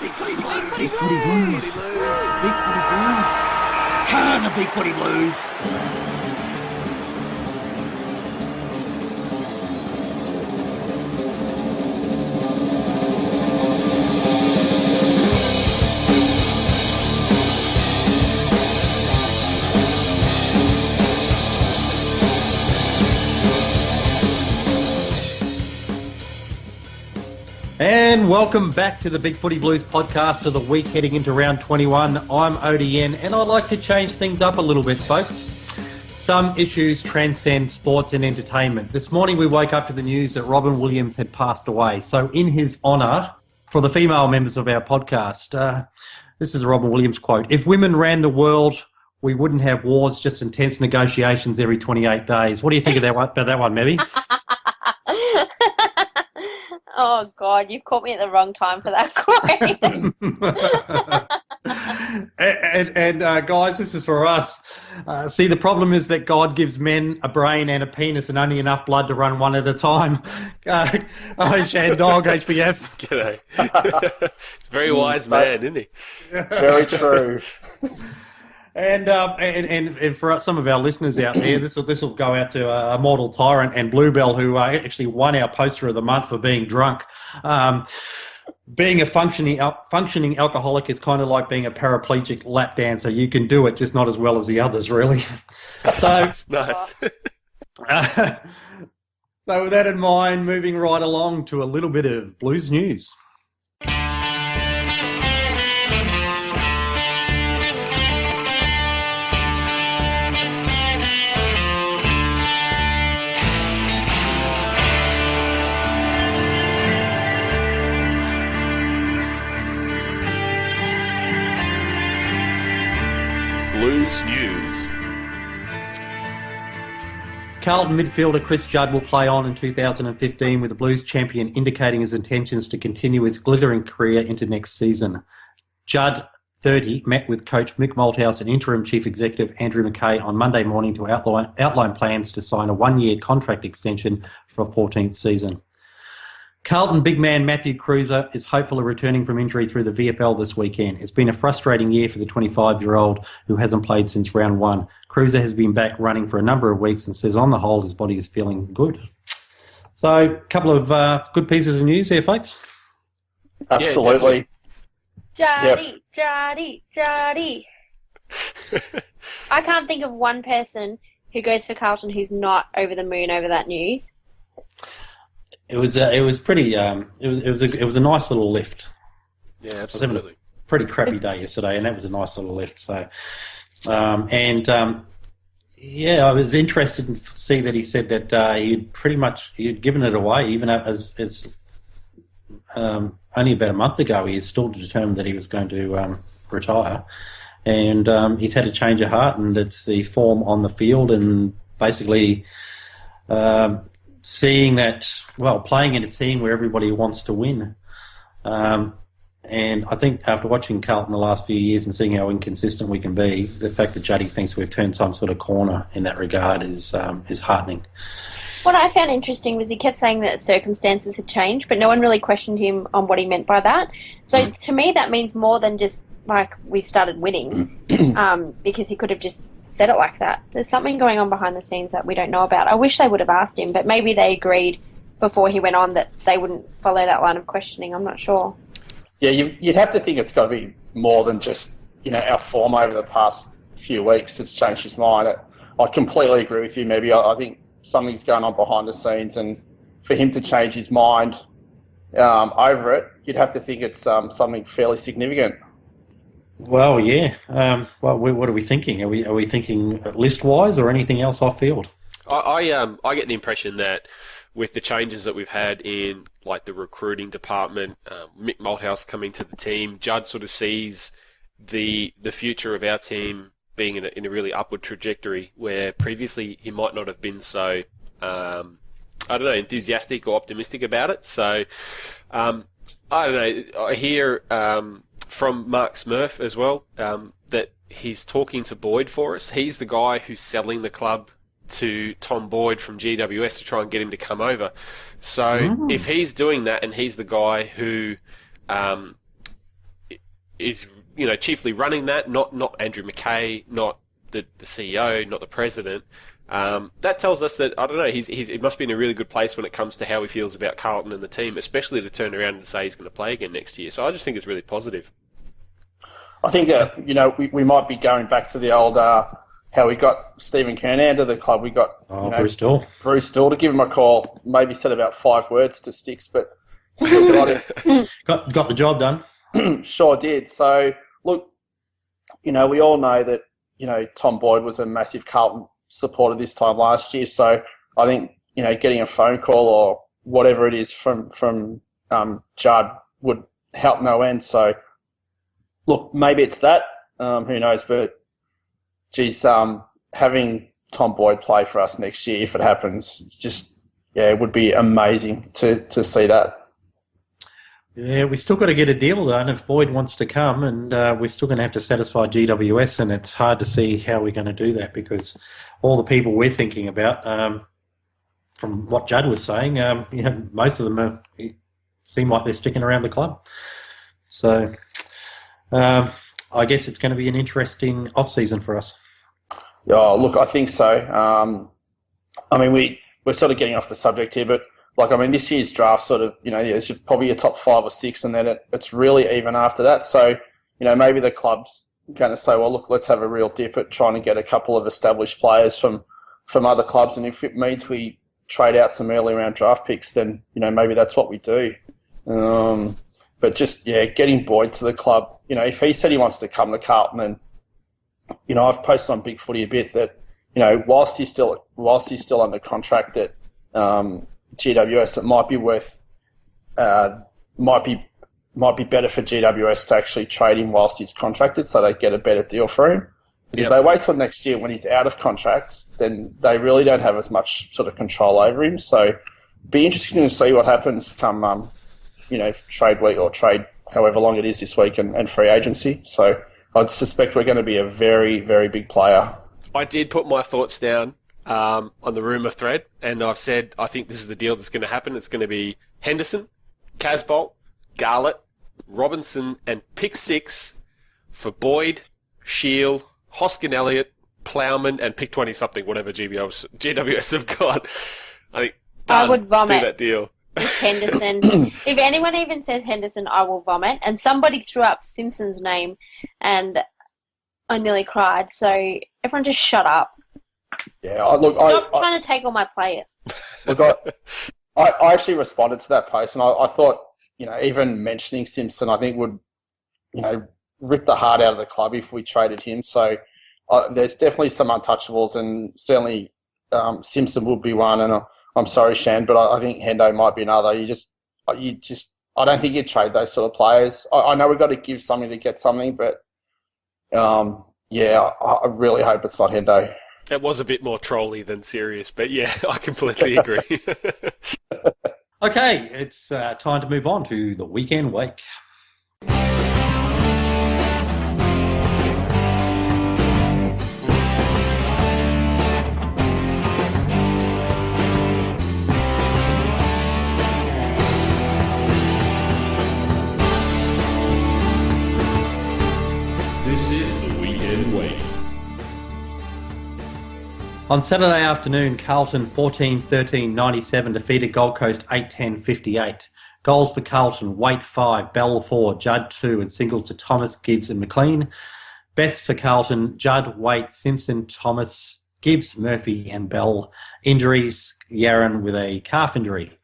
Big footy blues. Big footy blues. Big footy blues. Come on, the big footy blues. And welcome back to the Big Footy Blues podcast for the week heading into round 21. I'm ODN and I'd like to change things up a little bit, folks. Some issues transcend sports and entertainment. This morning we woke up to the news that Robin Williams had passed away. So in his honour, for the female members of our podcast, this is a Robin Williams quote: "If women ran the world, we wouldn't have wars, just intense negotiations every 28 days. What do you think of that one, about that one, Mebby? Oh, God, you've caught me at the wrong time for that quote. and guys, this is for us. See, the problem is that God gives men a brain and a penis and only enough blood to run one at a time." ShanDog, HBF. G'day. Very wise man, isn't he? Very true. And for some of our listeners out there, this will go out to Immortal Tyrant and Bluebell, who actually won our poster of the month for being drunk. Being a functioning alcoholic is kind of like being a paraplegic lap dancer. You can do it, just not as well as the others, really. So Nice. So with that in mind, moving right along to a little bit of blues news. Blues News. Carlton midfielder Chris Judd will play on in 2015, with the Blues champion indicating his intentions to continue his glittering career into next season. Judd, 30, met with coach Mick Malthouse and interim chief executive Andrew McKay on Monday morning to outline plans to sign a one-year contract extension for a 14th season. Carlton big man Matthew Cruiser is hopeful of returning from injury through the VFL this weekend. It's been a frustrating year for the 25-year-old who hasn't played since round one. Cruiser has been back running for a number of weeks and says on the whole his body is feeling good. So a couple of good pieces of news here, folks. Absolutely. Jardie. I can't think of one person who goes for Carlton who's not over the moon over that news. It was pretty. It was a nice little lift. Yeah, I was absolutely. having a pretty crappy day yesterday, and that was a nice little lift. So, I was interested to see that he said that he'd given it away, even as only about a month ago. He is still determined that he was going to retire, and he's had a change of heart, and it's the form on the field, and basically. Seeing that, playing in a team where everybody wants to win. And I think after watching Carlton the last few years and seeing how inconsistent we can be, the fact that Juddy thinks we've turned some sort of corner in that regard is heartening. What I found interesting was he kept saying that circumstances had changed, but no one really questioned him on what he meant by that. So to me, that means more than just like we started winning, because he could have just said it like that. There's something going on behind the scenes that we don't know about. I wish they would have asked him, but maybe they agreed before he went on that they wouldn't follow that line of questioning. I'm not sure. Yeah, you'd have to think it's got to be more than just, our form over the past few weeks that's changed his mind. I completely agree with you, maybe. I think something's going on behind the scenes, and for him to change his mind over it, you'd have to think it's something fairly significant. Well, yeah. What are we thinking? Are we thinking list-wise or anything else off field? I get the impression that with the changes that we've had in like the recruiting department, Mick Malthouse coming to the team, Judd sort of sees the future of our team being in a really upward trajectory, where previously he might not have been so enthusiastic or optimistic about it. So I don't know. I hear from Mark Smurf as well that he's talking to Boyd for us. He's the guy who's selling the club to Tom Boyd from GWS to try and get him to come over. So if he's doing that, and he's the guy who is chiefly running that, not Andrew McKay, not the CEO, not the president. That tells us that, I don't know, he must be in a really good place when it comes to how he feels about Carlton and the team, especially to turn around and say he's going to play again next year. So I just think it's really positive. I think, we might be going back to the old, how we got Stephen Kernan to the club. We got Bruce Dill. Bruce Dill to give him a call. Maybe said about 5 words to Sticks, but still got him. Got the job done. Sure did. So, look, we all know that, Tom Boyd was a massive Carlton supporter this time last year. So I think, getting a phone call or whatever it is from Judd would help no end. So, look, maybe it's that. Who knows? But, geez, having Tom Boyd play for us next year, if it happens, it would be amazing to see that. Yeah, we still got to get a deal done if Boyd wants to come, and we're still going to have to satisfy GWS, and it's hard to see how we're going to do that because all the people we're thinking about, from what Judd was saying, most of them seem like they're sticking around the club. So I guess it's going to be an interesting off-season for us. Yeah, look, I think so. We're sort of getting off the subject here, but this year's draft sort of, there's probably a top 5 or 6, and then it's really even after that. So, maybe the club's going to say, well, look, let's have a real dip at trying to get a couple of established players from other clubs, and if it means we trade out some early round draft picks, then, maybe that's what we do. But just, getting Boyd to the club, if he said he wants to come to Carlton, and, I've posted on BigFooty a bit that, whilst he's still under contract at GWS, it might be worth, might be better for GWS to actually trade him whilst he's contracted, so they get a better deal for him. If they wait till next year when he's out of contract, then they really don't have as much sort of control over him. So, be interesting to see what happens come, trade week or trade however long it is this week and free agency. So, I'd suspect we're going to be a very, very big player. I did put my thoughts down on the rumour thread, and I've said I think this is the deal that's going to happen. It's going to be Henderson, Casbolt, Garlett, Robinson, and pick 6 for Boyd, Shield, Hoskin Elliott, Plowman, and pick 20-something, whatever GWS have got. I think done. I would vomit. Do that deal. With Henderson. If anyone even says Henderson, I will vomit. And somebody threw up Simpson's name, and I nearly cried. So everyone just shut up. Yeah, Stop trying to take all my players. Look, I actually responded to that post, and I thought, even mentioning Simpson, I think would, rip the heart out of the club if we traded him. So there's definitely some untouchables, and certainly Simpson would be one. And I'm sorry, Shan, but I think Hendo might be another. I don't think you'd trade those sort of players. I know we've got to give something to get something, but I really hope it's not Hendo. It was a bit more trolly than serious, but yeah, I completely agree. Okay, it's time to move on to the weekend wake. This is the weekend wake. On Saturday afternoon, Carlton 14-13-97 defeated Gold Coast 8-10-58. Goals for Carlton, Waite 5, Bell 4, Judd 2, and singles to Thomas, Gibbs and McLean. Best for Carlton, Judd, Waite, Simpson, Thomas, Gibbs, Murphy and Bell. Injuries, Yaron with a calf injury.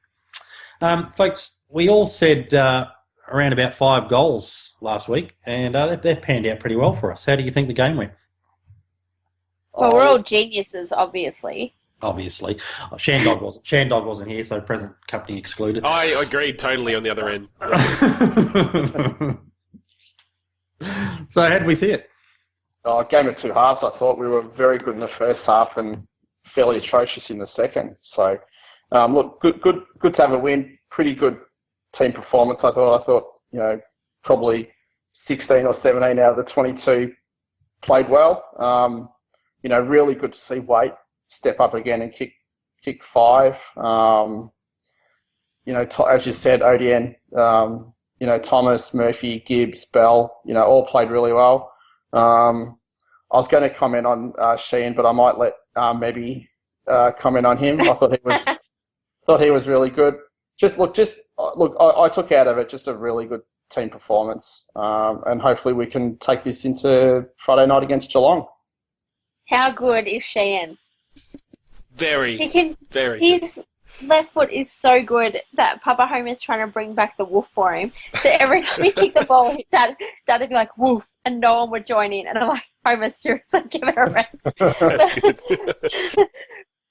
Folks, we all said around about 5 goals last week, and they've panned out pretty well for us. How do you think the game went? Well, we're all geniuses, obviously. Obviously. ShanDog wasn't here, so present company excluded. I agreed totally on the other end. So how did we see it? Game of 2 halves, I thought we were very good in the first half and fairly atrocious in the second. So, look, good to have a win. Pretty good team performance, I thought. I thought, probably 16 or 17 out of the 22 played well. Really good to see Waite step up again and kick 5. As you said, ODN, Thomas, Murphy, Gibbs, Bell, all played really well. I was going to comment on Sheehan, but I might let maybe comment on him. I thought he was really good. I took out of it just a really good team performance, and hopefully we can take this into Friday night against Geelong. How good is Sheehan? Very good. His left foot is so good that Papa Homer's trying to bring back the woof for him. So every time he kicked the ball, Dad would be like, woof, and no one would join in. And I'm like, Homer, seriously, give it a rest. That's good.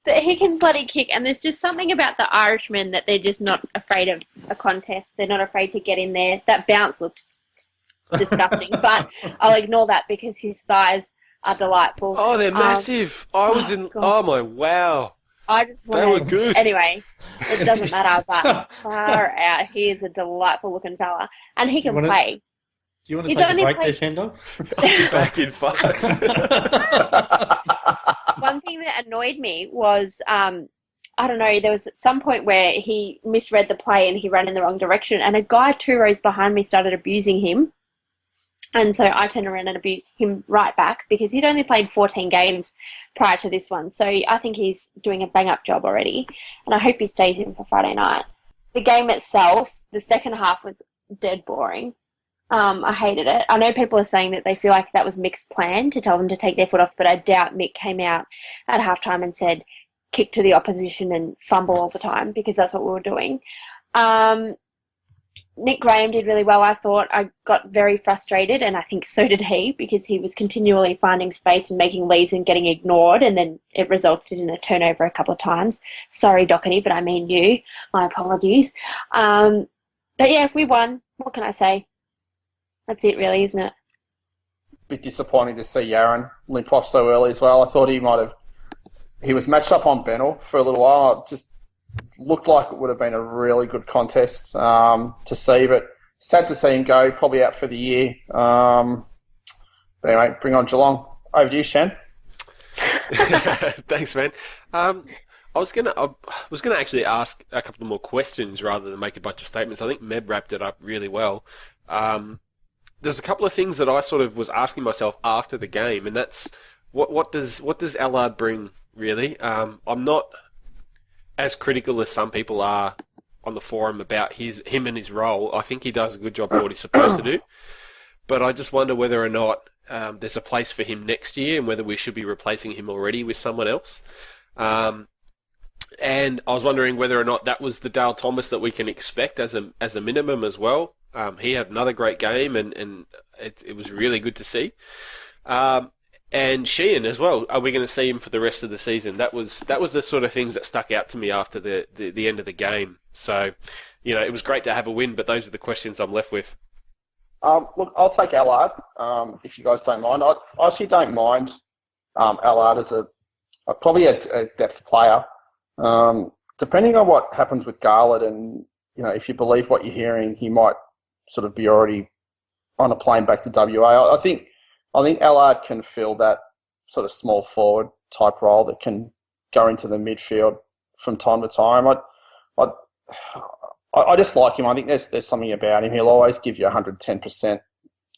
But he can bloody kick, and there's just something about the Irishmen that they're just not afraid of a contest. They're not afraid to get in there. That bounce looked disgusting, but I'll ignore that because his thighs are delightful. Oh, they're massive. Oh my, wow. I just want They were good. Anyway, it doesn't matter, but far out. He is a delightful looking fella, and he can play. Do you want to take a break there, ShanDog? I'll be back in 5. One thing that annoyed me was, I don't know, there was at some point where he misread the play and he ran in the wrong direction, and a guy 2 rows behind me started abusing him. And so I turned around and abused him right back because he'd only played 14 games prior to this one. So I think he's doing a bang-up job already, and I hope he stays in for Friday night. The game itself, the second half was dead boring. I hated it. I know people are saying that they feel like that was Mick's plan to tell them to take their foot off, but I doubt Mick came out at halftime and said, kick to the opposition and fumble all the time, because that's what we were doing. Nick Graham did really well, I thought. I got very frustrated, and I think so did he, because he was continually finding space and making leads and getting ignored, and then it resulted in a turnover a couple of times. Sorry, Doherty, but I mean you. My apologies. But yeah, we won. What can I say? That's it, really, isn't it? Bit disappointing to see Yaron limp off so early as well. I thought he was matched up on Bennell for a little while. It just looked like it would have been a really good contest to see, but sad to see him go, probably out for the year. But anyway, bring on Geelong. Over to you, Shan. Thanks, man. I was gonna actually ask a couple more questions rather than make a bunch of statements. I think Meb wrapped it up really well. There's a couple of things that I sort of was asking myself after the game, and that's what does Allard bring really? I'm not as critical as some people are on the forum about him and his role. I think he does a good job for what he's supposed to do, but I just wonder whether or not there's a place for him next year, and whether we should be replacing him already with someone else. And I was wondering whether or not that was the Dale Thomas that we can expect as a minimum as well. He had another great game, and it was really good to see. And Sheehan as well. Are we going to see him for the rest of the season? That was the sort of things that stuck out to me after the end of the game. So, it was great to have a win, but those are the questions I'm left with. Look, I'll take Allard, if you guys don't mind. I actually don't mind Allard as probably a depth player. Depending on what happens with Garland, and if you believe what you're hearing, he might sort of be already on a plane back to WA. I think Allard can fill that sort of small forward type role that can go into the midfield from time to time. I just like him. I think there's something about him. He'll always give you 110%.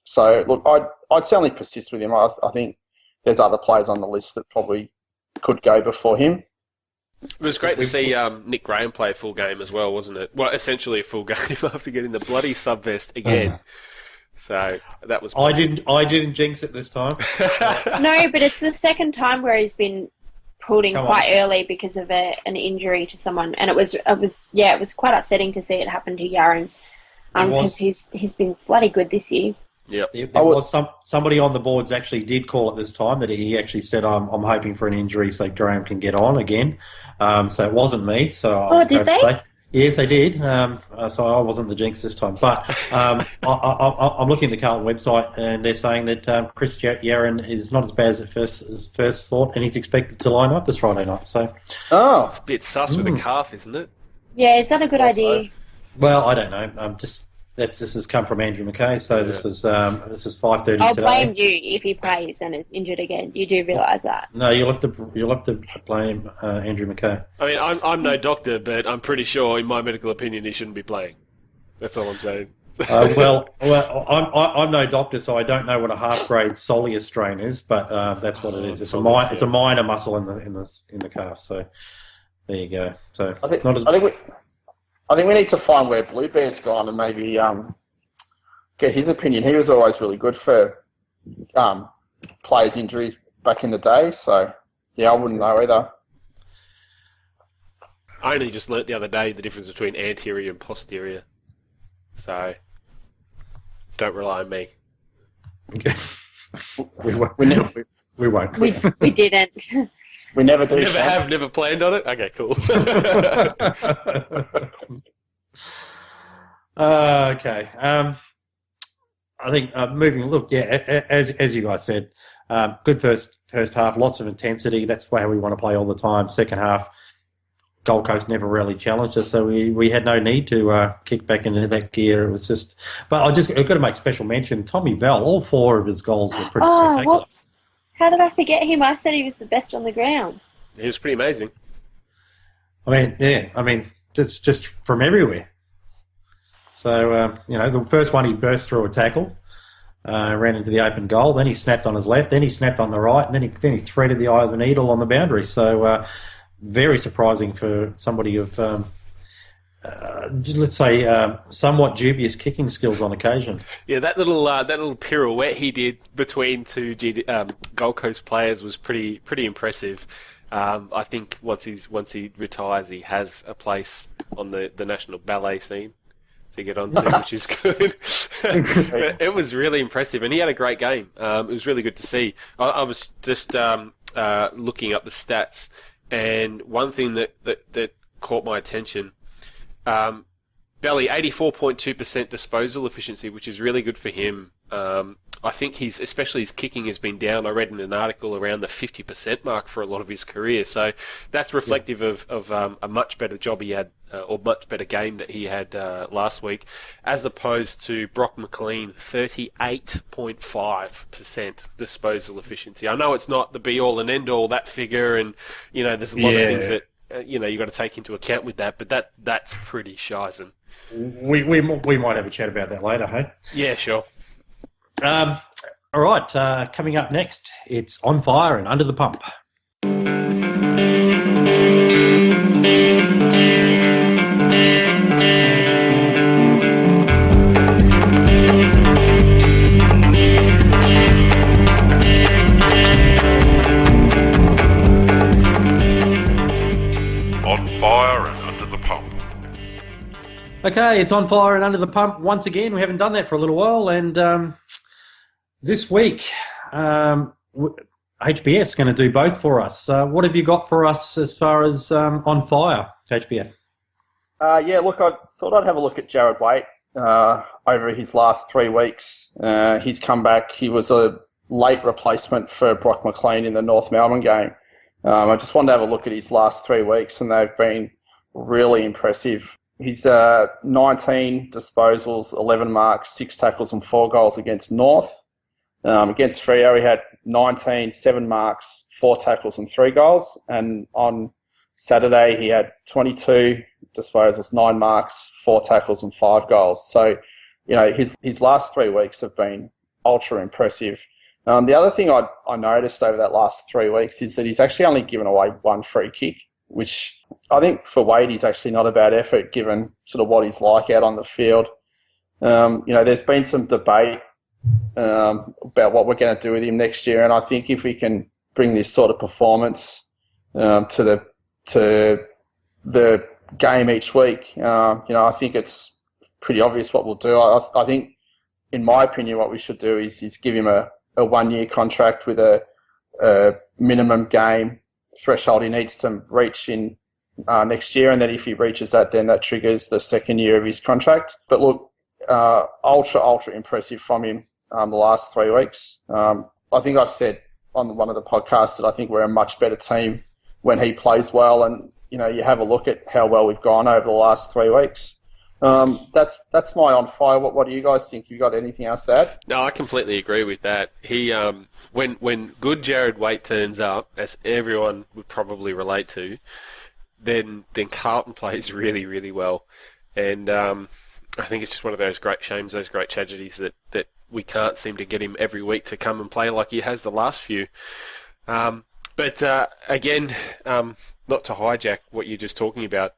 So look, I'd certainly persist with him. I think there's other players on the list that probably could go before him. It was great to see Nick Graham play a full game as well, wasn't it? Well, essentially a full game after getting the bloody sub-vest again. So that was positive. I didn't jinx it this time. No, but it's the second time where he's been pulled in early because of an injury to someone, and it was quite upsetting to see it happen to Yaron, because he's been bloody good this year. Yep. There was somebody on the boards actually did call it this time, that he actually said, I'm hoping for an injury so Graham can get on again. So it wasn't me. So did they? Yes, they did. So I wasn't the jinx this time. But I'm looking at the Carlton website, and they're saying that Chris Yaron is not as bad as first thought, and he's expected to line up this Friday night. So, it's a bit sus with a calf, isn't it? Yeah, is that a good idea? Well, I don't know. This has come from Andrew McKay, so this is 5:30 today. I'll blame you if he plays and is injured again. You do realise that? No, you'll have to blame Andrew McKay. I mean, I'm no doctor, but I'm pretty sure, in my medical opinion, he shouldn't be playing. That's all I'm saying. I'm no doctor, so I don't know what a half-grade soleus strain is, but that's what it is. It's a minor muscle in the calf. So there you go. So I think we need to find where Bluebeard's gone and maybe get his opinion. He was always really good for players' injuries back in the day. So yeah, I wouldn't know either. I only just learnt the other day the difference between anterior and posterior. So don't rely on me. We won't. We didn't. We never do. Never planned on it? Okay, cool. Okay. I think moving. Look, yeah, as you guys said, good first half, lots of intensity. That's how we want to play all the time. Second half, Gold Coast never really challenged us, so we had no need to kick back into that gear. It was just, but I've got to make special mention. Tommy Bell, all 4 of his goals were pretty spectacular. Whoops! How did I forget him? I said he was the best on the ground. He was pretty amazing. I mean, it's just from everywhere. So the first one he burst through a tackle, ran into the open goal. Then he snapped on his left. Then he snapped on the right. And then he threaded the eye of the needle on the boundary. So. Very surprising for somebody of, let's say, somewhat dubious kicking skills on occasion. Yeah, that little pirouette he did between 2 Gold Coast players was pretty impressive. I think once he retires, he has a place on the national ballet scene to get onto, which is good. It was really impressive, and he had a great game. It was really good to see. I was just looking up the stats. And one thing that caught my attention, Belly, 84.2% disposal efficiency, which is really good for him. I think especially his kicking has been down. I read in an article around the 50% mark for a lot of his career. So that's reflective of a much better job he had, or much better game that he had last week, as opposed to Brock McLean, 38.5% disposal efficiency. I know it's not the be-all and end-all, that figure, and there's a lot of things that you got to take into account with that, but that's pretty shizen. We might have a chat about that later, hey? Yeah, sure. All right, coming up next, it's On Fire and Under the Pump. On Fire and Under the Pump. Okay, it's On Fire and Under the Pump once again. We haven't done that for a little while, and this week, HBF's going to do both for us. What have you got for us as far as On Fire, HBF? Look, I thought I'd have a look at Jared Waite over his last 3 weeks. He's come back. He was a late replacement for Brock McLean in the North Melbourne game. I just wanted to have a look at his last 3 weeks, and they've been really impressive. He's 19 disposals, 11 marks, 6 tackles and 4 goals against North. Against Freo, he had 19, 7 marks, 4 tackles and 3 goals. And on Saturday, he had 22 disposals, 9 marks, 4 tackles and 5 goals. So, his last 3 weeks have been ultra impressive. The other thing I noticed over that last 3 weeks is that he's actually only given away 1 free kick, which I think for Wade is actually not a bad effort given sort of what he's like out on the field. There's been some debate about what we're going to do with him next year, and I think if we can bring this sort of performance to the game each week, I think it's pretty obvious what we'll do. I think, in my opinion, what we should do is give him a 1-year contract with a minimum game threshold he needs to reach in next year, and then if he reaches that, then that triggers the 2nd year of his contract. But look, ultra impressive from him the last 3 weeks. I think I said on one of the podcasts that I think we're a much better team when he plays well, and you have a look at how well we've gone over the last 3 weeks. That's my On Fire. What do you guys think? You got anything else to add? No, I completely agree with that. He when good Jared Waite turns up, as everyone would probably relate to, then Carlton plays really, really well. And I think it's just one of those great shames, those great tragedies that we can't seem to get him every week to come and play like he has the last few. But again, not to hijack what you're just talking about,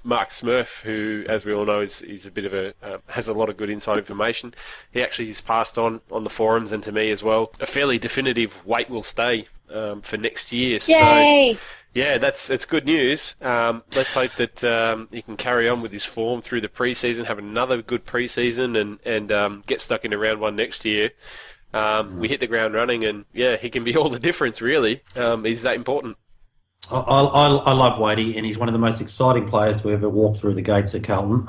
Mark Smurf, who, as we all know, is a bit of a has a lot of good inside information. He actually has passed on the forums and to me as well a fairly definitive weight will stay for next year. Yay! So yeah, it's good news. Let's hope that he can carry on with his form through the pre-season, have another good pre-season, and get stuck into round one next year. We hit the ground running, and yeah, he can be all the difference. Really, he's that important. I love Wadey, and he's one of the most exciting players to ever walk through the gates at Carlton.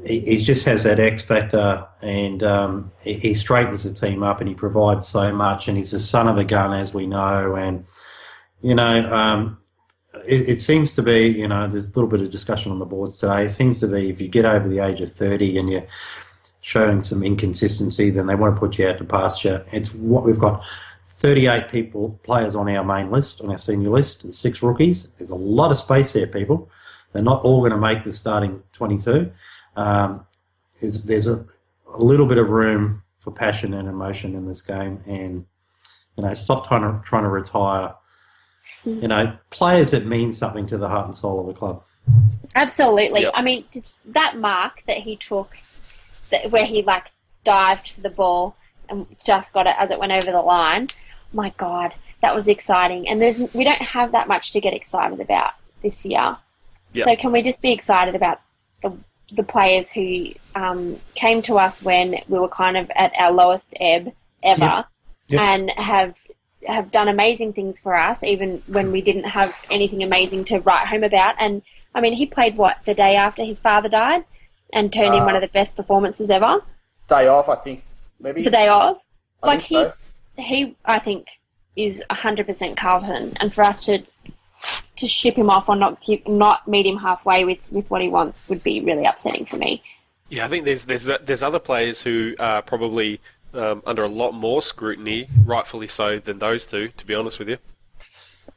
He just has that X factor, and he straightens the team up, and he provides so much. And he's the son of a gun, as we know. And it seems to be, there's a little bit of discussion on the boards today. It seems to be if you get over the age of 30 and you're showing some inconsistency, then they want to put you out to pasture. It's what we've got. 38 players on our main list, on our senior list, 6 rookies. There's a lot of space there, people. They're not all going to make the starting 22. There's a little bit of room for passion and emotion in this game, and stop trying to retire. Players that mean something to the heart and soul of the club. Absolutely. Yep. I mean, that mark that he took, where he dived for the ball and just got it as it went over the line. My God, that was exciting. And we don't have that much to get excited about this year. Yep. So can we just be excited about the players who came to us when we were kind of at our lowest ebb ever, Yep. and have done amazing things for us, even when we didn't have anything amazing to write home about. And I mean, he played the day after his father died, and turned in one of the best performances ever. Day off, I think. Maybe The day of. I think so. He, I think, is 100% Carlton, and for us to ship him off or not meet him halfway with what he wants would be really upsetting for me. Yeah, I think there's other players who are probably under a lot more scrutiny, rightfully so, than those two, to be honest with you.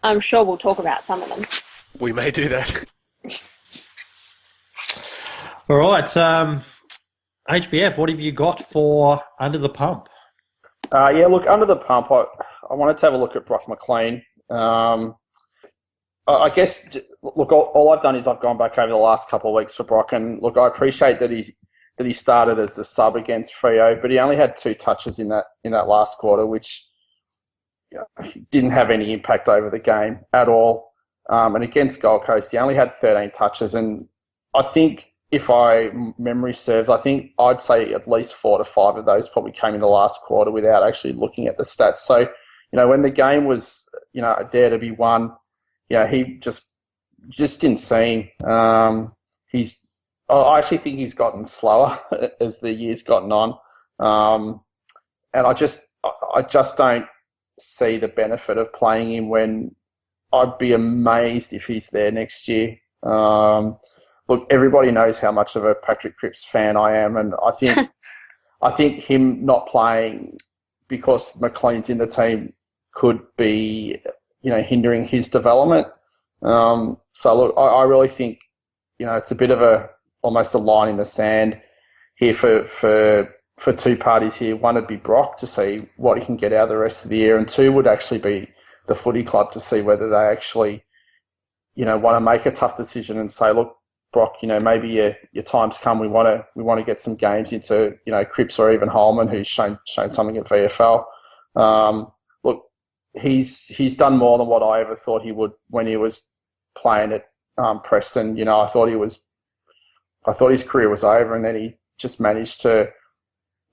I'm sure we'll talk about some of them. We may do that. All right, HBF, what have you got for Under the Pump? Look, under the pump, I wanted to have a look at Brock McLean. I guess, look, all I've done is I've gone back over the last couple of weeks for Brock, and look, I appreciate that he started as a sub against Freo, but he only had 2 touches in that last quarter, which didn't have any impact over the game at all. And against Gold Coast, he only had 13 touches, and I think, if memory serves, I think I'd say at least 4 to 5 of those probably came in the last quarter without actually looking at the stats. So, when the game was, there to be won, he just didn't seem. I actually think he's gotten slower as the year's gotten on, and I just don't see the benefit of playing him when I'd be amazed if he's there next year. Look, everybody knows how much of a Patrick Cripps fan I am, and I think him not playing because McLean's in the team could be, hindering his development. So look, I really think, it's a bit of almost a line in the sand here for 2 parties here. One would be Brock to see what he can get out of the rest of the year, and 2 would actually be the footy club to see whether they actually, want to make a tough decision and say, look, Brock, maybe your time's come. We want to get some games into, Cripps or even Holman, who's shown something at VFL. Look, he's done more than what I ever thought he would when he was playing at Preston. I thought his career was over, and then he just managed to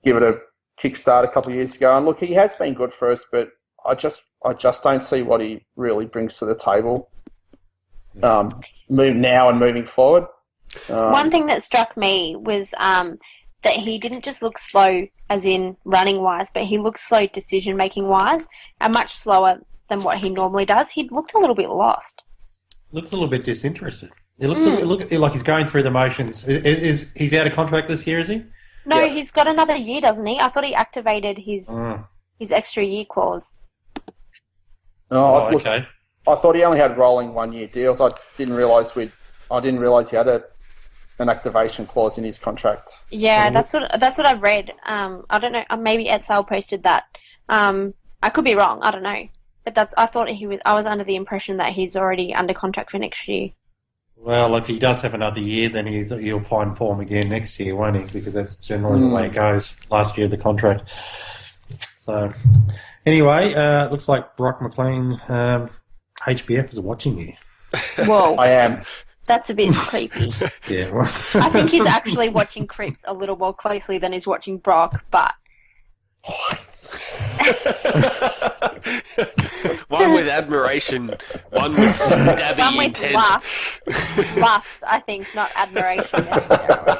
give it a kickstart a couple of years ago. And look, he has been good for us, but I just don't see what he really brings to the table. Moving forward. One thing that struck me was that he didn't just look slow as in running wise, but he looked slow decision making wise, and much slower than what he normally does. He looked a little bit lost. Looks a little bit disinterested. It looks like he's going through the motions. He's out of contract this year, is he? No, He's got another year, doesn't he? I thought he activated his extra year clause. Look, okay. I thought he only had rolling 1-year deals. I didn't realise he had an activation clause in his contract. Yeah, that's what I've read. I don't know. Maybe Edsal posted that. I could be wrong. I don't know. But I thought I was under the impression that he's already under contract for next year. Well, if he does have another year, then he'll find form again next year, won't he? Because that's generally the way it goes. Last year of the contract. So, anyway, looks like Brock McLean, HBF is watching you. Whoa. I am. That's a bit creepy. Yeah. Well. I think he's actually watching Cripps a little more closely than he's watching Brock, but... One with admiration, one with stabby one with intent. Lust, I think, not admiration necessarily.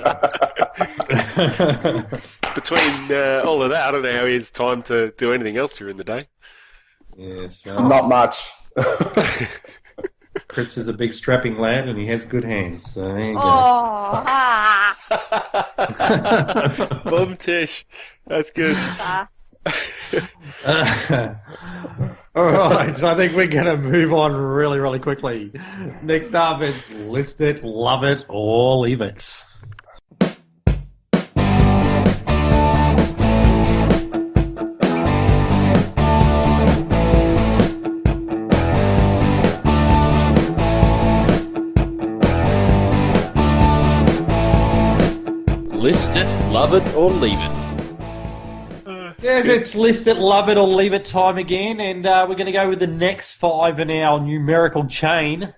Between all of that, I don't know how he has time to do anything else during the day. Yes, well, Not much. Cripps is a big strapping lad and he has good hands, so there you go. Oh, Boom Tish. That's good. All right, so I think we're going to move on really, really quickly. Next up, it's List It, Love It, or Leave It. List it, love it, or leave it. Yes, it's List It, Love It, or Leave It time again, and we're going to go with the next 5 in our numerical chain.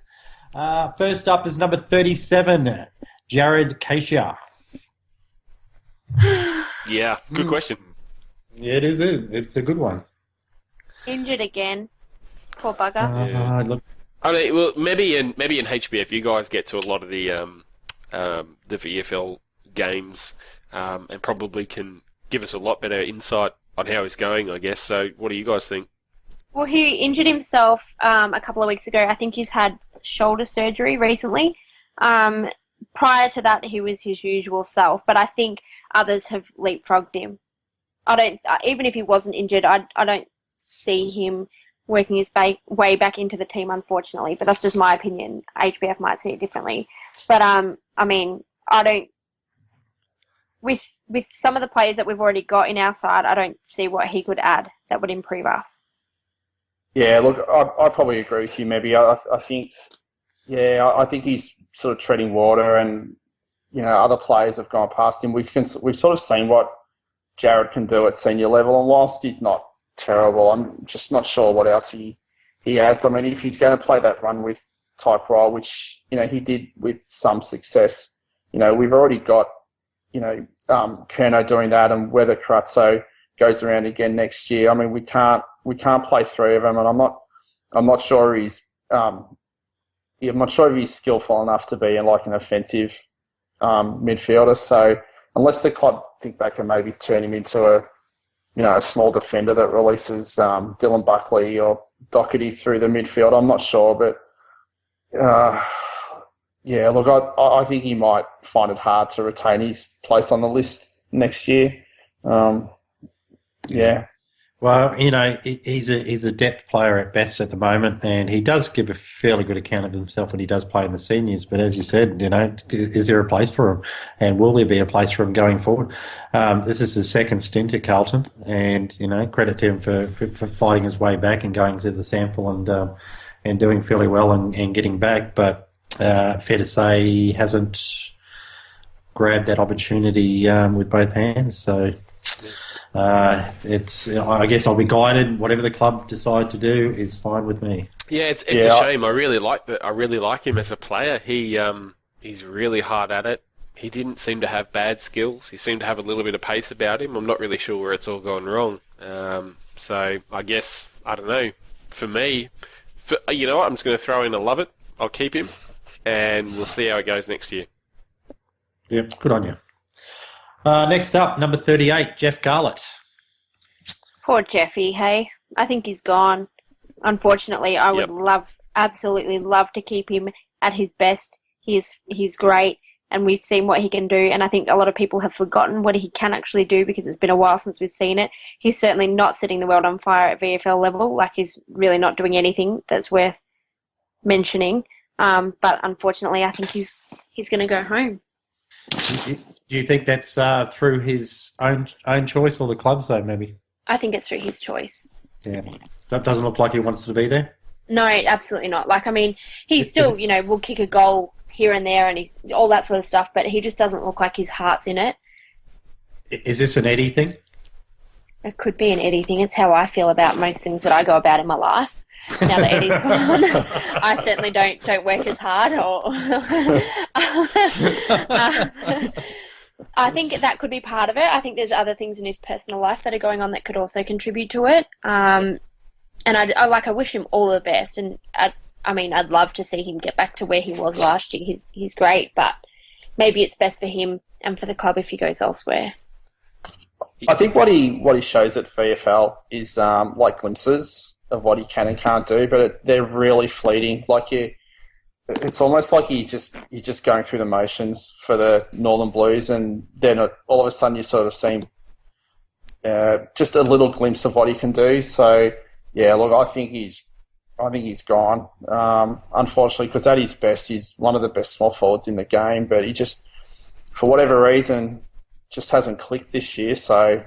First up is number 37, Jared Keisha. Yeah, good question. Yeah, it is. It's a good one. injured again. Poor bugger. Look, I mean, well, maybe in HBF, you guys get to a lot of the VFL games, and probably can give us a lot better insight on how he's going, I guess. So, what do you guys think? Well, he injured himself a couple of weeks ago. I think he's had shoulder surgery recently. Prior to that, he was his usual self, but I think others have leapfrogged him. Even if he wasn't injured, I don't see him working his way back into the team, unfortunately. But that's just my opinion. HBF might see it differently. But I mean, I don't. With some of the players that we've already got in our side, I don't see what he could add that would improve us. Yeah, look, I probably agree with you. Maybe I think, I think he's sort of treading water, and other players have gone past him. We've sort of seen what Jared can do at senior level, and whilst he's not terrible, I'm just not sure what else he adds. I mean, if he's going to play that run with type role, which he did with some success, we've already got Kerno doing that, and whether Carazzo goes around again next year. I mean, we can't play three of them, and I'm not sure he's skillful enough to be like an offensive midfielder. So unless the club think they can maybe turn him into a small defender that releases Dylan Buckley or Doherty through the midfield, I'm not sure. But look, I think he might find it hard to retain his place on the list next year. well, he's a depth player at best at the moment, and he does give a fairly good account of himself when he does play in the seniors. But as you said, is there a place for him, and will there be a place for him going forward? This is his second stint at Carlton, and credit to him for fighting his way back and going to the sample and doing fairly well and getting back. But fair to say he hasn't grabbed that opportunity with both hands. So. I guess I'll be guided. Whatever the club decide to do is fine with me. Yeah, it's a shame. I really like him as a player. He's really hard at it. He didn't seem to have bad skills. He seemed to have a little bit of pace about him. I'm not really sure where it's all gone wrong. So I guess, I don't know. For me, you know what? I'm just going to throw in a love it. I'll keep him, and we'll see how it goes next year. Yep, good on you. Next up, number 38, Jeff Garlett. Poor Jeffy, hey? I think he's gone. Unfortunately, I would absolutely love to keep him at his best. He's great, and we've seen what he can do, and I think a lot of people have forgotten what he can actually do because it's been a while since we've seen it. He's certainly not setting the world on fire at VFL level. Like, he's really not doing anything that's worth mentioning. But unfortunately, I think he's going to go home. Do you think that's through his own choice or the club's though? Maybe. I think it's through his choice. Yeah, that doesn't look like he wants to be there. No, absolutely not. Like, I mean, he's still, will kick a goal here and there and all that sort of stuff, but he just doesn't look like his heart's in it. Is this an Eddie thing? It could be an Eddie thing. It's how I feel about most things that I go about in my life. Now that Eddie's gone, I certainly don't work as hard. I think that could be part of it. I think there's other things in his personal life that are going on that could also contribute to it. And I wish him all the best. And I'd love to see him get back to where he was last year. He's great, but maybe it's best for him and for the club if he goes elsewhere. I think what he shows at VFL is like glimpses of what he can and can't do, but they're really fleeting. It's almost like you're just going through the motions for the Northern Blues, and then all of a sudden you sort of see just a little glimpse of what he can do. So yeah, look, I think he's gone. Unfortunately, because at his best, he's one of the best small forwards in the game, but he just, for whatever reason, just hasn't clicked this year. So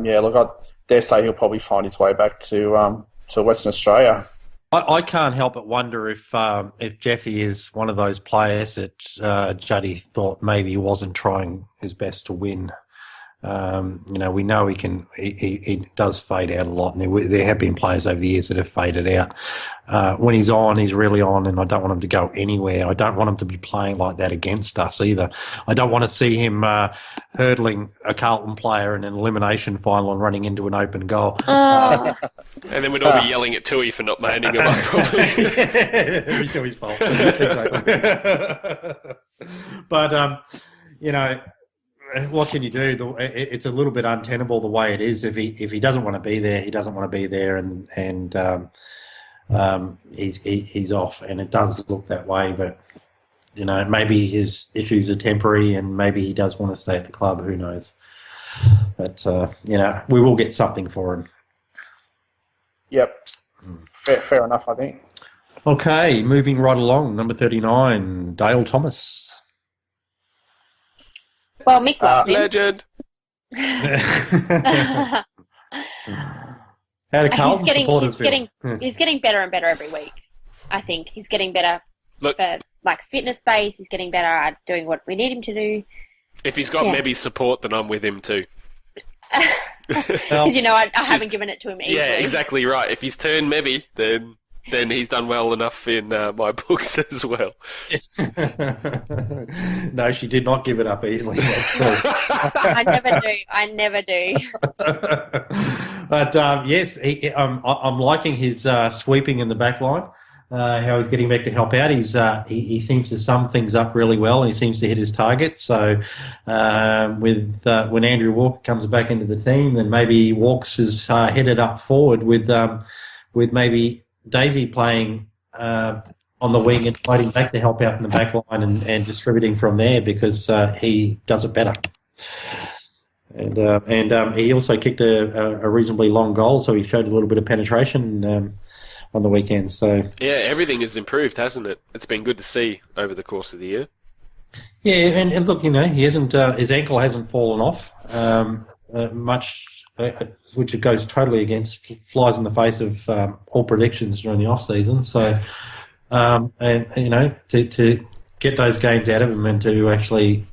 yeah, look, I dare say he'll probably find his way back to Western Australia. I can't help but wonder if Jeffy is one of those players that Juddy thought maybe he wasn't trying his best to win. We know he does fade out a lot, and there have been players over the years that have faded out. When he's on, he's really on, and I don't want him to go anywhere. I don't want him to be playing like that against us either. I don't want to see him hurdling a Carlton player in an elimination final and running into an open goal. And then we'd all be yelling at Tui for not manning him up properly. It's Tui's fault. Exactly. But, what can you do? It's a little bit untenable the way it is. If he doesn't want to be there, he doesn't want to be there, and he's off. And it does look that way. But maybe his issues are temporary, and maybe he does want to stay at the club. Who knows? But we will get something for him. Yep, fair enough, I think. Okay, moving right along. Number 39, Dale Thomas. Well, Mick loves him. Legend. How do Carlton supporters feel? He's getting better and better every week. I think he's getting better for fitness base. He's getting better at doing what we need him to do. If he's got Mebby's support, then I'm with him too. Because I haven't given it to him easily. Yeah, exactly right. If he's turned Mebby, then he's done well enough in my books as well. No, she did not give it up easily. That's true. I never do. But yes, I'm liking his sweeping in the back line. How he's getting back to help out. He seems to sum things up really well, and he seems to hit his targets. So when Andrew Walker comes back into the team, then maybe Walks is headed up forward with maybe Daisy playing on the wing and fighting back to help out in the back line and distributing from there, because he does it better. And he also kicked a reasonably long goal, so he showed a little bit of penetration on the weekend. So yeah, everything has improved, hasn't it? It's been good to see over the course of the year. Yeah, and look, he hasn't his ankle hasn't fallen off much. Which it goes totally against, flies in the face of all predictions during the off season. So, to get those games out of him and to actually,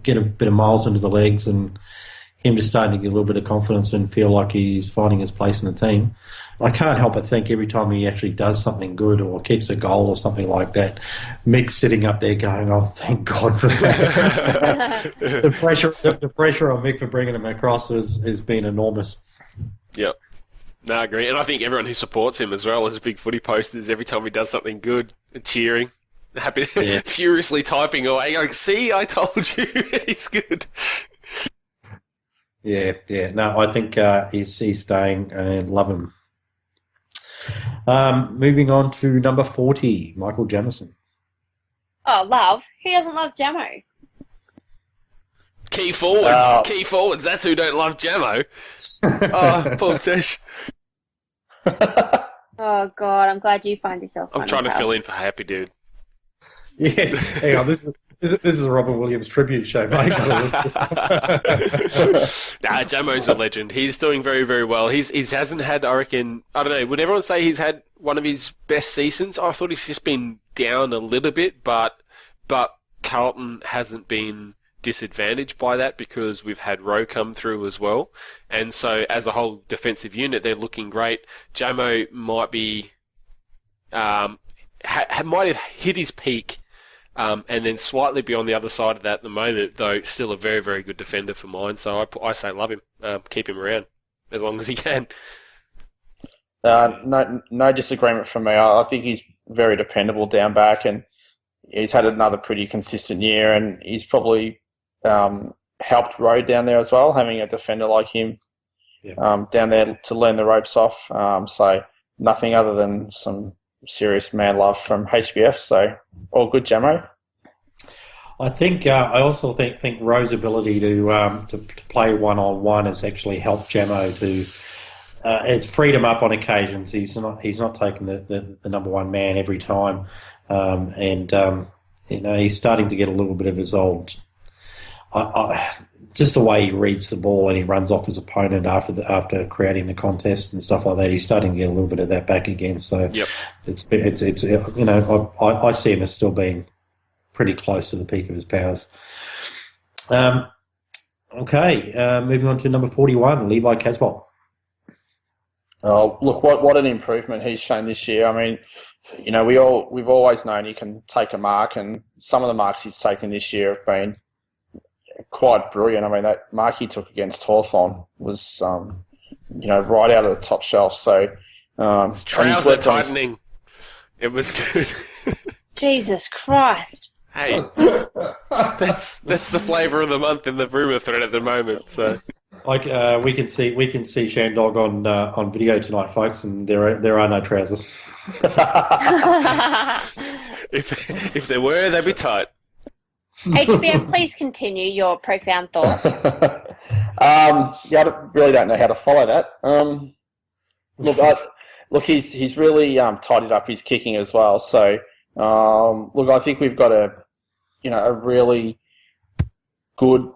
get a bit of miles into the legs, and him just starting to get a little bit of confidence and feel like he's finding his place in the team. I can't help but think every time he actually does something good or kicks a goal or something like that, Mick's sitting up there going, "Oh, thank God for that." the pressure on Mick for bringing him across has been enormous. Yep. No, I agree. And I think everyone who supports him as well as BigFooty posters, every time he does something good, cheering, happy, furiously typing away, going, "See, I told you, he's good." Yeah. No, I think he's staying, and love him. Moving on to number 40, Michael Jamison. Oh, love? Who doesn't love Jamo? Key forwards. That's who don't love Jamo. Oh, poor Tish. Oh, God, I'm glad you find yourself. I'm trying to fill in for Happy Dude. Yeah, hang on. This This is a Robin Williams tribute show, mate. Jamo's a legend. He's doing very, very well. He hasn't had, I reckon, I don't know, would everyone say he's had one of his best seasons? I thought he's just been down a little bit, but Carlton hasn't been disadvantaged by that because we've had Rowe come through as well. And so as a whole defensive unit, they're looking great. Jamo might be, might have hit his peak, and then slightly beyond the other side of that at the moment, though still a very, very good defender for mine. So I say love him. Keep him around as long as he can. No disagreement from me. I think he's very dependable down back, and he's had another pretty consistent year, and he's probably helped Rowe down there as well, having a defender like him down there to learn the ropes off. So nothing other than some serious man love from HBF. So all good, Jamo. I think I also think Rowe's ability to play 1-on-1 has actually helped Jamo to. It's freed him up on occasions. He's not taking the number one man every time, and he's starting to get a little bit of his old. Just the way he reads the ball and he runs off his opponent after creating the contest and stuff like that. He's starting to get a little bit of that back again. So it's I see him as still being pretty close to the peak of his powers. Moving on to number 41, Levi Casbolt. Oh, look, what an improvement he's shown this year. I mean, we've always known he can take a mark, and some of the marks he's taken this year have been quite brilliant. I mean, that mark he took against Hawthorn was, right out of the top shelf. So, his trouser tightening. It was good. Jesus Christ. Hey, that's the flavour of the month in the rumour thread at the moment. So, we can see ShanDog on video tonight, folks, and there are no trousers. if there were, they'd be tight. HBF, please continue your profound thoughts. I really don't know how to follow that. He's really tidied up his kicking as well. So, I think we've got a really good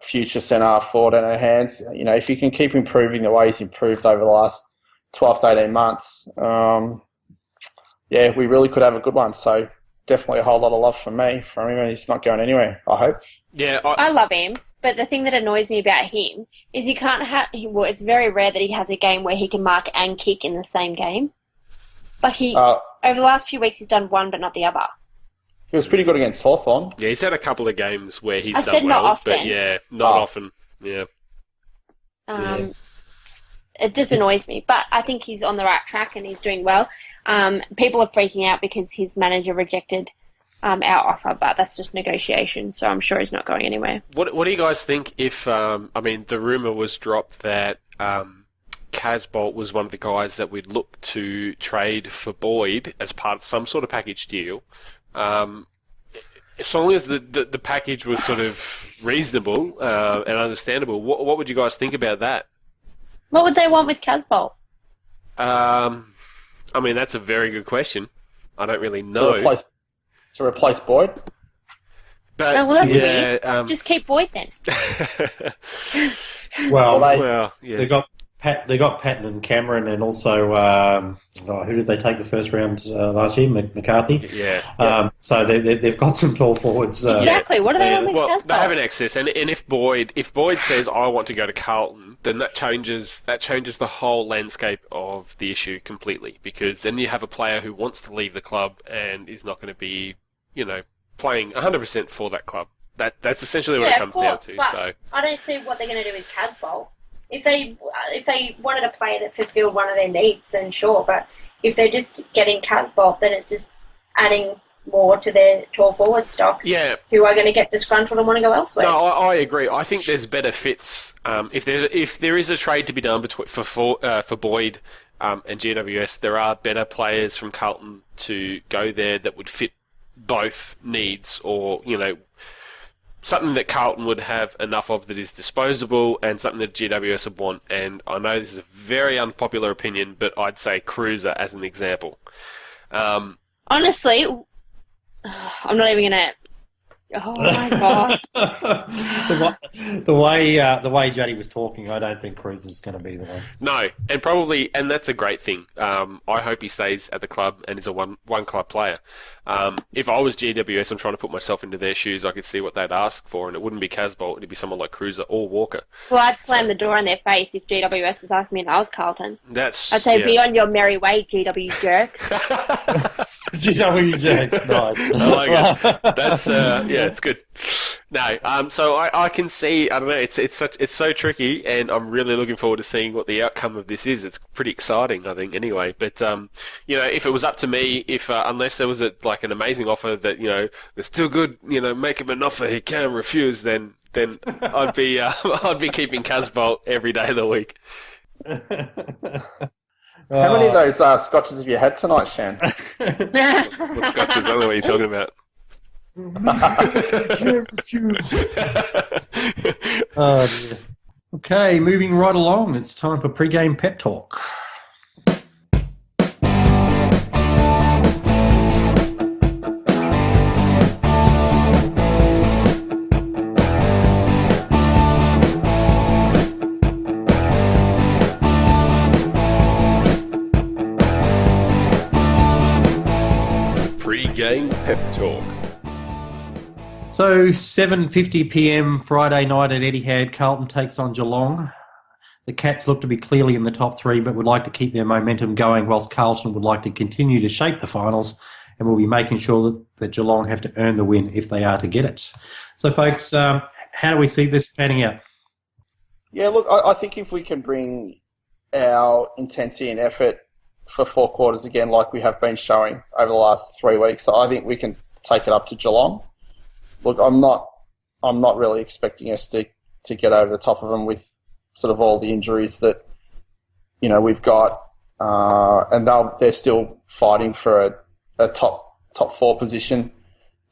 future centre forward in our hands. If he can keep improving the way he's improved over the last 12 to 18 months, we really could have a good one. So, definitely a whole lot of love from him, and he's not going anywhere, I hope. Yeah, I love him, but the thing that annoys me about him is you can't have. Well, it's very rare that he has a game where he can mark and kick in the same game. But over the last few weeks, he's done one, but not the other. He was pretty good against Hawthorn. Yeah, he's had a couple of games where he's done said well, not often. but not often. Yeah. It just annoys me, but I think he's on the right track and he's doing well. People are freaking out because his manager rejected our offer, but that's just negotiation, so I'm sure he's not going anywhere. What do you guys think if, the rumour was dropped that Casbolt was one of the guys that we'd look to trade for Boyd as part of some sort of package deal? As long as the package was sort of reasonable and understandable, what would you guys think about that? What would they want with Casbolt? That's a very good question. I don't really know. To replace Boyd? But, that's weird. Just keep Boyd then. They got Patton and Cameron, and also who did they take the first round last year? McCarthy. Yeah. So they've got some tall forwards. Exactly. What do they want with Casbolt? They have an excess, and if Boyd says I want to go to Carlton, then that changes the whole landscape of the issue completely. Because then you have a player who wants to leave the club and is not going to be, playing 100% for that club. That's essentially what it comes down to. So I don't see what they're going to do with Casbolt. If they wanted a player that fulfilled one of their needs, then sure. But if they're just getting Casbolt, then it's just adding more to their tall forward stocks. Yeah. Who are going to get disgruntled and want to go elsewhere. No, I agree. I think there's better fits. If there is a trade to be done for Boyd and GWS, there are better players from Carlton to go there that would fit both needs, or something that Carlton would have enough of that is disposable, and something that GWS would want. And I know this is a very unpopular opinion, but I'd say Cruiser as an example. Honestly, I'm not even going to Oh my god. The way Juddy was talking, I don't think Cruz is going to be the one. No, and that's a great thing. I hope he stays at the club and is a one club player. If I was GWS, I'm trying to put myself into their shoes. I could see what they'd ask for, and it wouldn't be Casbolt. It'd be someone like Cruiser or Walker. Well, I'd slam the door in their face if GWS was asking me and I was Carlton. I'd say, Yeah. be on your merry way, GW jerks. GW Jacks, nice. I like it. That's it's good. No, so I can see. I don't know. It's so tricky, and I'm really looking forward to seeing what the outcome of this is. It's pretty exciting, I think. Anyway, but if it was up to me, if unless there was an amazing offer that is too good, make him an offer he can't refuse, then I'd be I'd be keeping Casbolt every day of the week. How many of those scotches have you had tonight, Shan? What scotches? I don't know what you're talking about. Can't refuse. Oh, dear. Okay, moving right along. It's time for pre-game pep talk. Pre-game pep talk. So 7:50 p.m. Friday night at Etihad, Carlton takes on Geelong. The Cats look to be clearly in the top three, but would like to keep their momentum going, whilst Carlton would like to continue to shape the finals, and will be making sure that Geelong have to earn the win if they are to get it. So, folks, how do we see this panning out? Yeah, look, I think if we can bring our intensity and effort for 4 quarters again, like we have been showing over the last 3 weeks, I think we can take it up to Geelong. Look, I'm not really expecting us to get over the top of them with sort of all the injuries that we've got, and they're still fighting for a top 4 position.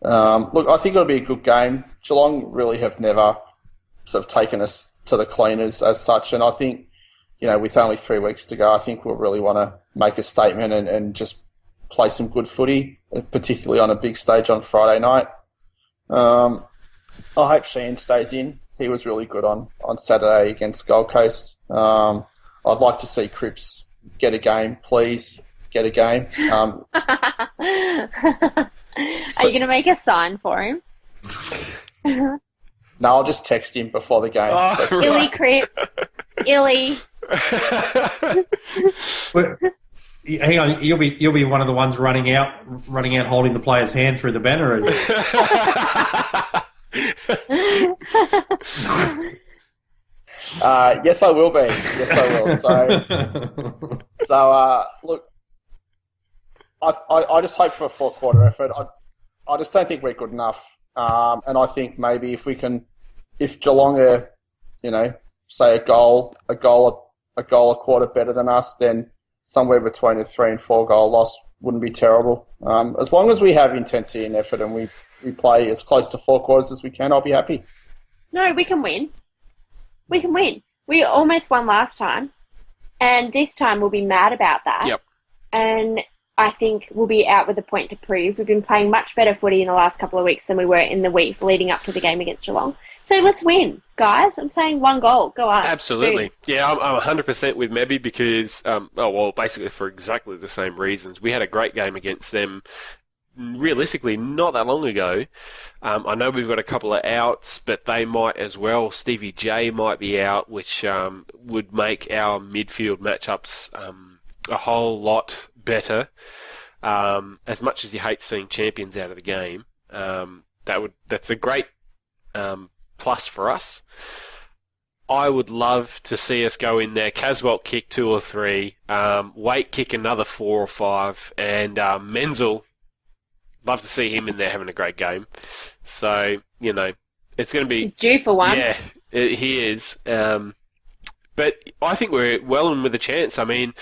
Look, I think it'll be a good game. Geelong really have never sort of taken us to the cleaners as such, and I think with only 3 weeks to go, I think we'll really want to make a statement and just play some good footy, particularly on a big stage on Friday night. I hope Sheehan stays in. He was really good on Saturday against Gold Coast. I'd like to see Cripps get a game, please. Get a game. Are you going to make a sign for him? No, I'll just text him before the game. Oh, right. Illy Cripps. Illy. Hang on, you'll be one of the ones running out, holding the player's hand through the banner. Yes, I will be. Yes, I will. So look, I just hope for a 4 quarter effort. I just don't think we're good enough, and I think maybe if Geelong are, say a goal a quarter better than us, then somewhere between a 3 and 4 goal loss wouldn't be terrible. As long as we have intensity and effort and we play as close to 4 quarters as we can, I'll be happy. No, we can win. We can win. We almost won last time, and this time we'll be mad about that. Yep. And I think we'll be out with a point to prove. We've been playing much better footy in the last couple of weeks than we were in the week leading up to the game against Geelong. So let's win, guys. I'm saying 1 goal. Go us. Absolutely. Boom. Yeah, I'm 100% with Mebby because, basically for exactly the same reasons. We had a great game against them realistically not that long ago. I know we've got a couple of outs, but they might as well. Stevie J might be out, which would make our midfield matchups a whole lot better. As much as you hate seeing champions out of the game, that's a great plus for us. I would love to see us go in there, Casbolt kick 2 or 3, Waite kick another 4 or 5, and Menzel, love to see him in there having a great game. So, it's going to be... He's due for one. Yeah, he is. But I think we're well in with a chance. I mean,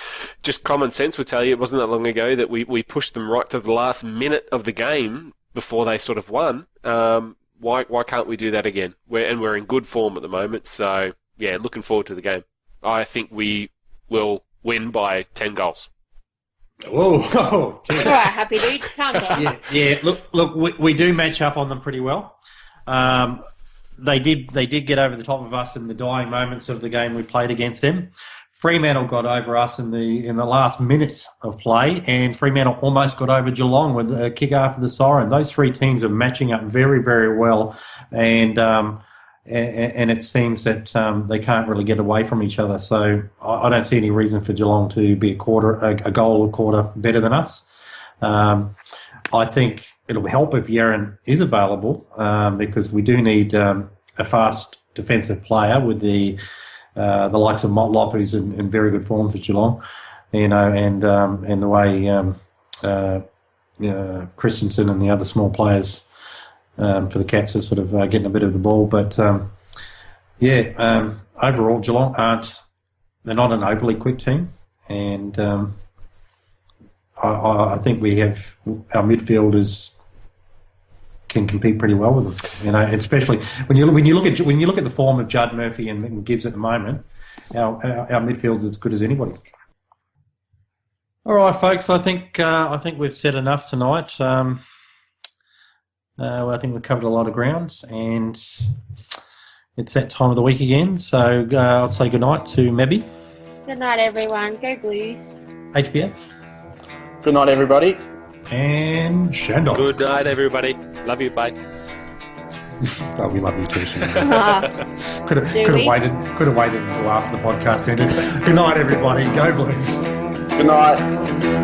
just common sense would tell you it wasn't that long ago that we pushed them right to the last minute of the game before they sort of won. Why can't we do that again? We're in good form at the moment. So, yeah, looking forward to the game. I think we will win by 10 goals. Whoa. All right, happy dude, calm down. Yeah. Look, we do match up on them pretty well. They did get over the top of us in the dying moments of the game we played against them. Fremantle got over us in the last minute of play, and Fremantle almost got over Geelong with a kick after the siren. Those three teams are matching up very, very well, and it seems that they can't really get away from each other. So I don't see any reason for Geelong to be a goal a quarter better than us. I think it'll help if Yaron is available because we do need a fast defensive player with the likes of Motlop, who's in very good form for Geelong, and the way Christensen and the other small players for the Cats are sort of getting a bit of the ball. But overall, Geelong they're not an overly quick team, and I think we have our midfielders can compete pretty well with them, especially when you look at the form of Judd, Murphy and Gibbs at the moment. Our midfield's as good as anybody. All right, folks. I think we've said enough tonight. I think we've covered a lot of ground, and it's that time of the week again. So I'll say good night to Mebby. Good night, everyone. Go Blues. HBF. Good night, everybody. And ShanDog. Good night, everybody. Love you. Bye. Oh, we love you too, ShanDog. Could have waited until after the podcast ended. Good night, everybody. Go Blues. Good night.